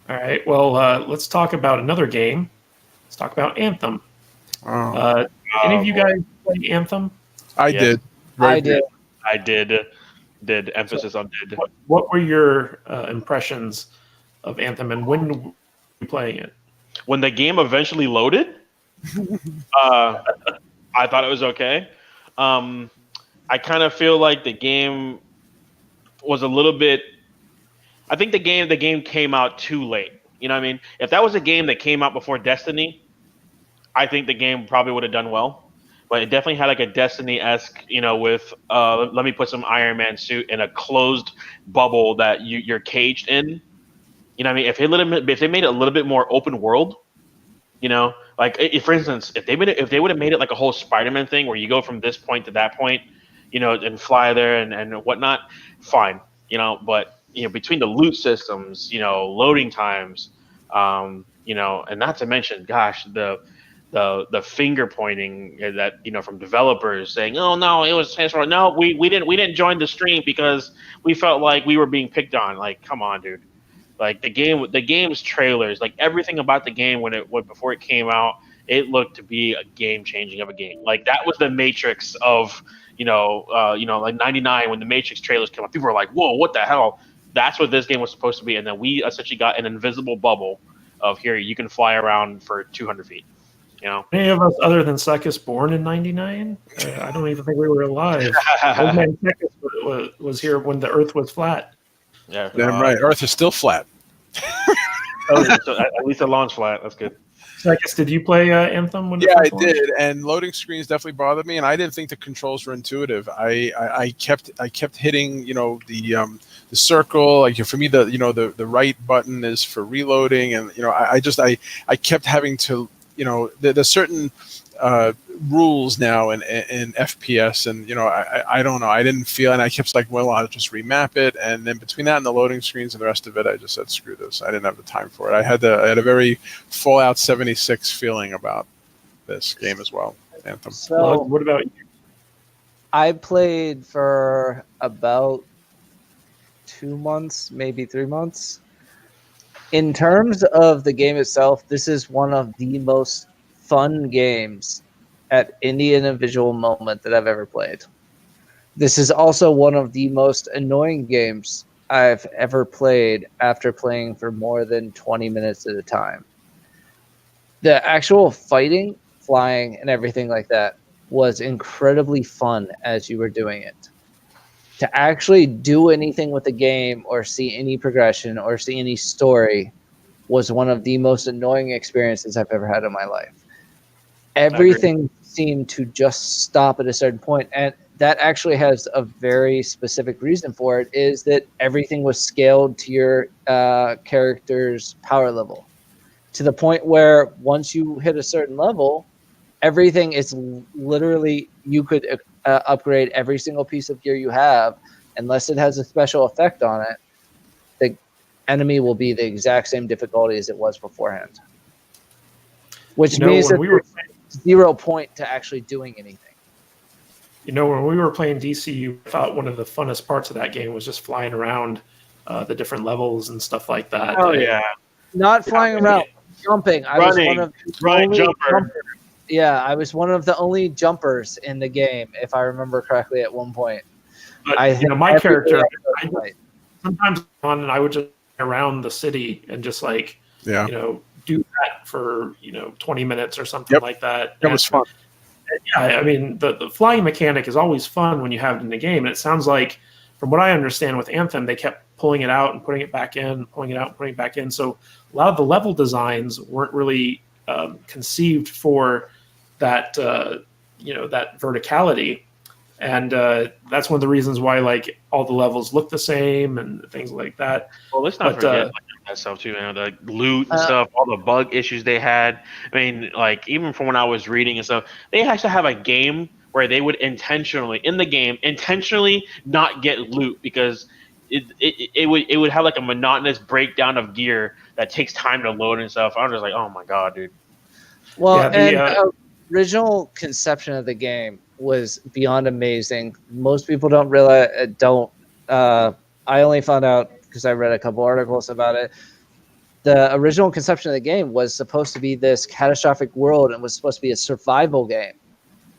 All right. Well, let's talk about another game. Let's talk about Anthem. Oh, Uh, any of Oh you boy. guys play Anthem? I Yes, did very I briefly. did. I did. Did So, emphasis on did. what were your impressions of Anthem, and when were you playing it? When the game eventually loaded, uh, I thought it was okay. Um, I kind of feel like the game was a little bit. I think the game came out too late. You know what I mean? If that was a game that came out before Destiny, I think the game probably would have done well. But it definitely had like a Destiny esque, with let me put some Iron Man suit in a closed bubble that you're caged in. You know what I mean? If they made it a little bit more open world, like if, for instance, if they would have made it like a whole Spider-Man thing where you go from this point to that point, and fly there and whatnot, fine. But between the loot systems, loading times, and not to mention, gosh, the finger pointing that from developers saying, "Oh no, it was his fault." No, we didn't join the stream because we felt like we were being picked on. Like, come on, dude. Like the game's trailers, like everything about the game before it came out, it looked to be a game changing of a game. Like that was the Matrix of like '99 when the Matrix trailers came out. People were like, "Whoa, what the hell?" That's what this game was supposed to be, and then we essentially got an invisible bubble of here you can fly around for 200 feet. You know. Any of us other than Sekis born in '99? I don't even think we were alive. Old man Sekis was here when the Earth was flat. Yeah. Damn right. Earth is still flat. So at least the launch flat. That's good. Sekis, did you play Anthem when it Yeah, I first launched? did, and loading screens definitely bothered me, and I didn't think the controls were intuitive. I kept hitting, the circle. Like for me, the right button is for reloading, and I kept having to, there's certain rules now in FPS, and I don't know. I didn't feel, and I kept like, well, I'll just remap it, and then between that and the loading screens and the rest of it, I just said, screw this. I didn't have the time for it. I had a very Fallout 76 feeling about this game as well. Anthem. Lug, So what about you? I played for about 2 months, maybe 3 months. In terms of the game itself, this is one of the most fun games at any individual moment that I've ever played. This is also one of the most annoying games I've ever played after playing for more than 20 minutes at a time. The actual fighting, flying, and everything like that was incredibly fun as you were doing it. To actually do anything with the game or see any progression or see any story was one of the most annoying experiences I've ever had in my life. Everything seemed to just stop at a certain point, and that actually has a very specific reason for it, is that everything was scaled to your character's power level, to the point where once you hit a certain level, everything is literally, you could upgrade every single piece of gear you have, unless it has a special effect on it. The enemy will be the exact same difficulty as it was beforehand, which means that there's 0 point to actually doing anything. When we were playing DCU, I thought one of the funnest parts of that game was just flying around the different levels and stuff like that. Oh yeah. Not flying around, jumping. I was one of the only jumper. Yeah, I was one of the only jumpers in the game, if I remember correctly, at one point. But, my character, sometimes and I would just around the city and just do that for 20 minutes or something like that. That was fun. Yeah, I mean the flying mechanic is always fun when you have it in the game, and it sounds like, from what I understand with Anthem, they kept pulling it out and putting it back in, pulling it out and putting it back in. So a lot of the level designs weren't really conceived for that that verticality, and that's one of the reasons why all the levels look the same and things like that. Well, let's not forget that stuff too. The loot and stuff, all the bug issues they had. I mean, even from when I was reading and stuff, they actually have a game where they would intentionally not get loot because it would have like a monotonous breakdown of gear that takes time to load and stuff. I'm just like, oh my god, dude. Well, the original conception of the game was beyond amazing. Most people don't realize. I only found out because I read a couple articles about it. the original conception of the game was supposed to be this catastrophic world and was supposed to be a survival game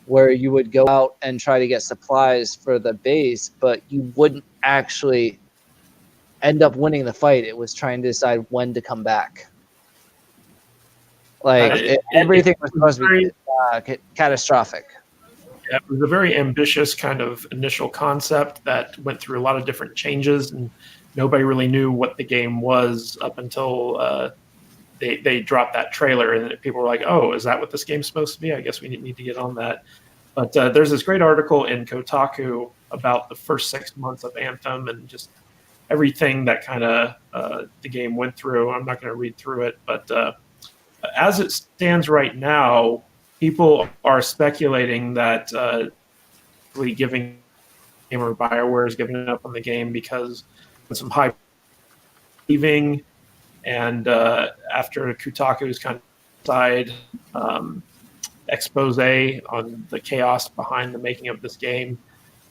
where you would go out and try to get supplies for the base, but you wouldn't actually end up winning the fight. It was trying to decide when to come back. Like everything was supposed to be catastrophic. Yeah, it was a very ambitious kind of initial concept that went through a lot of different changes, and nobody really knew what the game was up until they dropped that trailer, and people were like, "Oh, is that what this game's supposed to be? I guess we need to get on that." But there's this great article in Kotaku about the first 6 months of Anthem and just everything that kind of the game went through. I'm not going to read through it, but as it stands right now, people are speculating that giving or Bioware is giving up on the game because with some high leaving, and after Kotaku's kind of side expose on the chaos behind the making of this game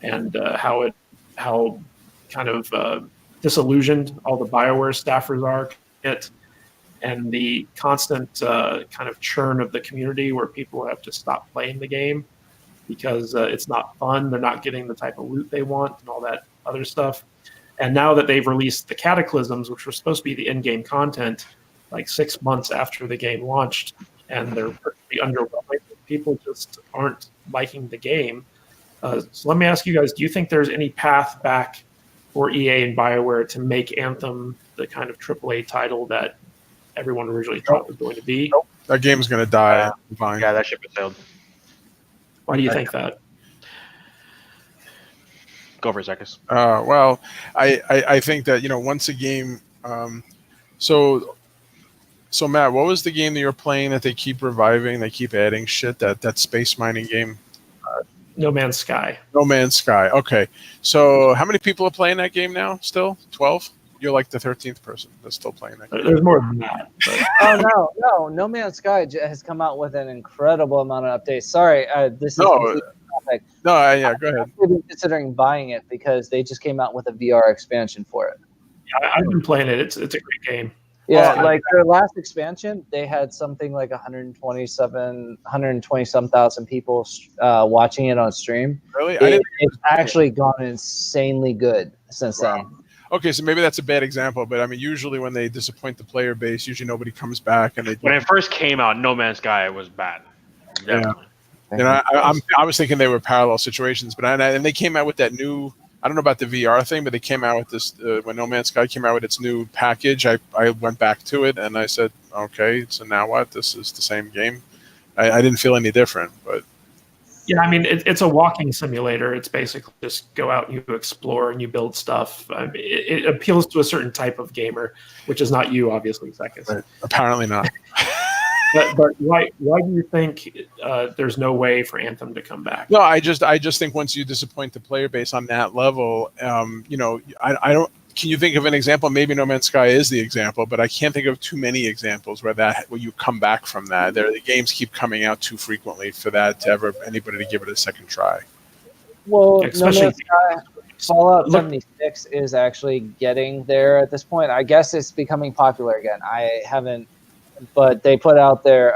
and how kind of disillusioned all the Bioware staffers are and the constant kind of churn of the community where people have to stop playing the game because it's not fun. They're not getting the type of loot they want and all that other stuff. And now that they've released the Cataclysms, which were supposed to be the in-game content, like 6 months after the game launched, and they're pretty underwhelming, people just aren't liking the game. So let me ask you guys, do you think there's any path back for EA and BioWare to make Anthem the kind of AAA title that everyone originally thought it was going to be? Nope. That game's going to die. Fine. Yeah, that ship has sailed. Why do you think that? Go for it, Zekis. Well, I think that, once a game, so Matt, what was the game that you're playing that they keep reviving? They keep adding shit. That space mining game. No Man's Sky. No Man's Sky. Okay, so how many people are playing that game now? Still 12. You're like the 13th person that's still playing that game. There's more than that. Oh no! No Man's Sky has come out with an incredible amount of updates. Sorry, this is completely topic. No, yeah, go ahead. I've been considering buying it because they just came out with a VR expansion for it. Yeah, I've been playing it. It's a great game. Yeah, like their last expansion, they had something like 120 some thousand people watching it on stream. Really? It's actually gone insanely good since then. Okay, so maybe that's a bad example, but I mean, usually when they disappoint the player base, usually nobody comes back. And when it first came out, No Man's Sky was bad. Definitely. Yeah. I was thinking they were parallel situations, but and they came out with that new. I don't know about the VR thing, but they came out with this when No Man's Sky came out with its new package. I went back to it and I said, okay, so now what? This is the same game. I didn't feel any different, but yeah, I mean, it's a walking simulator. It's basically just go out and you explore and you build stuff. I mean, it appeals to a certain type of gamer, which is not you, obviously, Zekis. Right. Apparently not. But why do you think there's no way for Anthem to come back? No, I just think once you disappoint the player base on that level, I don't. Can you think of an example? Maybe No Man's Sky is the example, but I can't think of too many examples where you come back from that. The games keep coming out too frequently for that to ever anybody to give it a second try. Well, No Man's Sky, Fallout 76 is actually getting there at this point. I guess it's becoming popular again. I haven't, but they put out their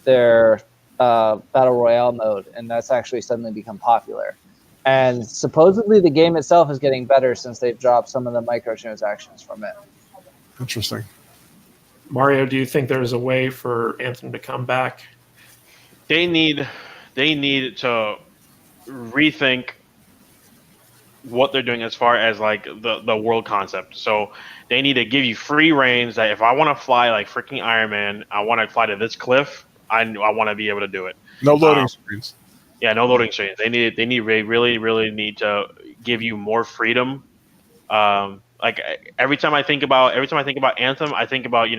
battle royale mode, and that's actually suddenly become popular. And supposedly the game itself is getting better since they've dropped some of the microtransactions from it. Interesting. Mario, do you think there's a way for Anthem to come back? They need to rethink what they're doing as far as like the world concept. So they need to give you free reigns that if I want to fly like freaking Iron Man, I want to fly to this cliff, I want to be able to do it. No loading screens. Yeah, no loading screens. They really need to give you more freedom. Like every time I think about Anthem, I think about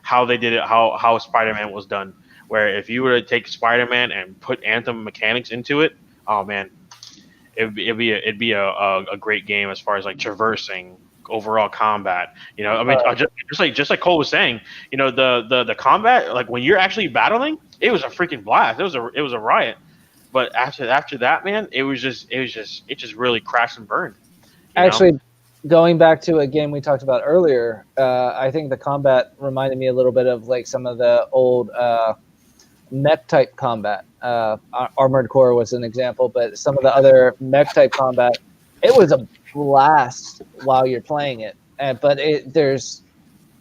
how they did it, how Spider-Man was done. Where if you were to take Spider-Man and put Anthem mechanics into it, oh man, it'd be a great game as far as like traversing, overall combat. I mean, just like Cole was saying, the combat, like when you're actually battling, it was a freaking blast. It was a riot. But after that, man, it just really crashed and burned. Actually, going back to a game we talked about earlier, I think the combat reminded me a little bit of like some of the old mech type combat. Armored Core was an example, but some of the other mech type combat, it was a blast while you're playing it. But there's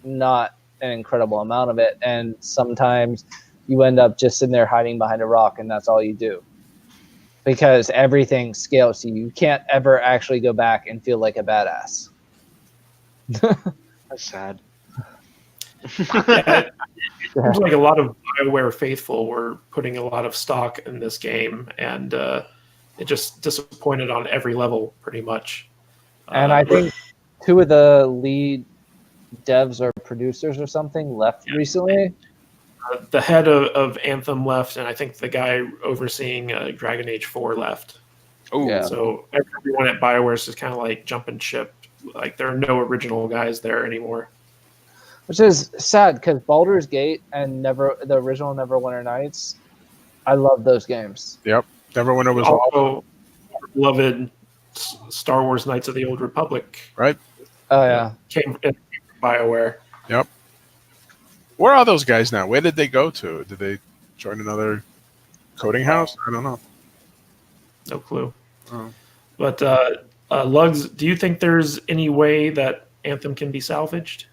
not an incredible amount of it, and sometimes you end up just sitting there hiding behind a rock, and that's all you do. Because everything scales to you. You can't ever actually go back and feel like a badass. That's sad. Yeah, it seems like a lot of Bioware faithful were putting a lot of stock in this game, and it just disappointed on every level, pretty much. And I think 2 of the lead devs or producers or something left recently. The head of Anthem left, and I think the guy overseeing Dragon Age 4 left. Oh, Yeah. So everyone at Bioware is just kind of like jumping ship. Like there are no original guys there anymore. Which is sad because Baldur's Gate and the original Neverwinter Nights, I love those games. Yep. Neverwinter was Also, our beloved Star Wars Knights of the Old Republic right. Oh yeah. came from Bioware. Yep. Where are those guys now? Where did they go to? Did they join another coding house? I don't know. No clue. Oh. But Lugs, do you think there's any way that Anthem can be salvaged?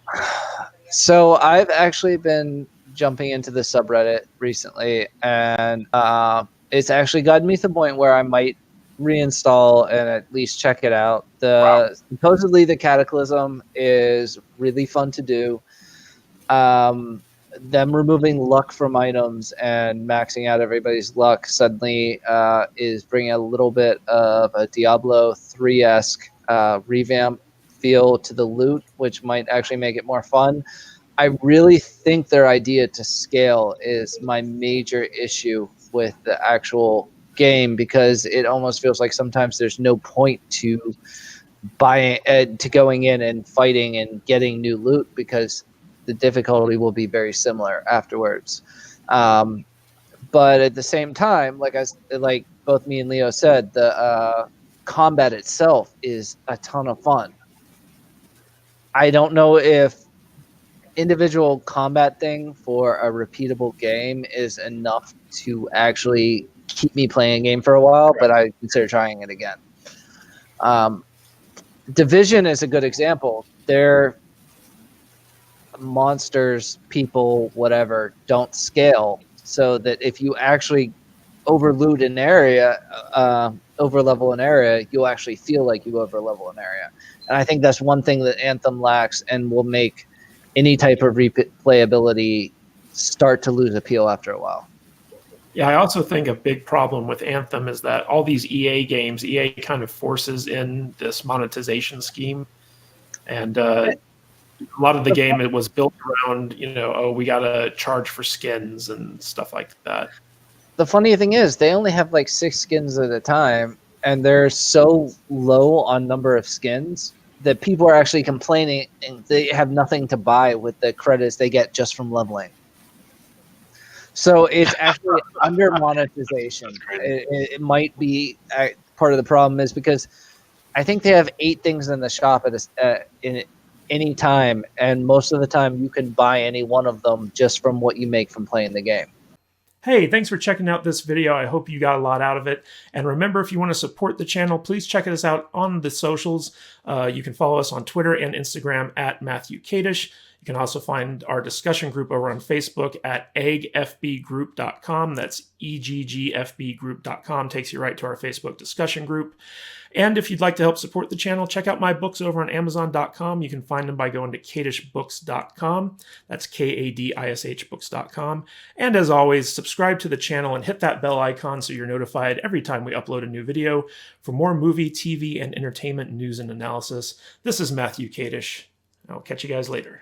So I've actually been jumping into the subreddit recently, and it's actually gotten me to the point where I might reinstall and at least check it out. Supposedly the Cataclysm is really fun to do. Them removing luck from items and maxing out everybody's luck suddenly is bringing a little bit of a Diablo 3-esque revamp feel to the loot, which might actually make it more fun. I really think their idea to scale is my major issue with the actual game, because it almost feels like sometimes there's no point to buying to going in and fighting and getting new loot, because the difficulty will be very similar afterwards. But at the same time, like both me and Leo said, the combat itself is a ton of fun. I don't know if individual combat thing for a repeatable game is enough to actually keep me playing a game for a while, but I consider trying it again. Division is a good example. Their monsters, people, whatever, don't scale, so that if you actually overloot an area, overlevel an area, you'll actually feel like you overlevel an area. And I think that's one thing that Anthem lacks and will make any type of replayability start to lose appeal after a while. Yeah, I also think a big problem with Anthem is that all these EA games, EA kind of forces in this monetization scheme. And a lot of the game, it was built around, we got to charge for skins and stuff like that. The funny thing is, they only have like 6 skins at a time, and they're so low on number of skins that people are actually complaining and they have nothing to buy with the credits they get just from leveling. So it's actually under monetization. It might be part of the problem is because I think they have 8 things in the shop in any time, and most of the time you can buy any one of them just from what you make from playing the game. Hey, thanks for checking out this video. I hope you got a lot out of it. And remember, if you want to support the channel, please check us out on the socials. You can follow us on Twitter and Instagram at Matthew Kadish. You can also find our discussion group over on Facebook at eggfbgroup.com. That's eggfbgroup.com. Takes you right to our Facebook discussion group. And if you'd like to help support the channel, check out my books over on Amazon.com. You can find them by going to kadishbooks.com. That's KADISH books.com. And as always, subscribe to the channel and hit that bell icon so you're notified every time we upload a new video for more movie, TV, and entertainment news and analysis. This is Matthew Kadish. I'll catch you guys later.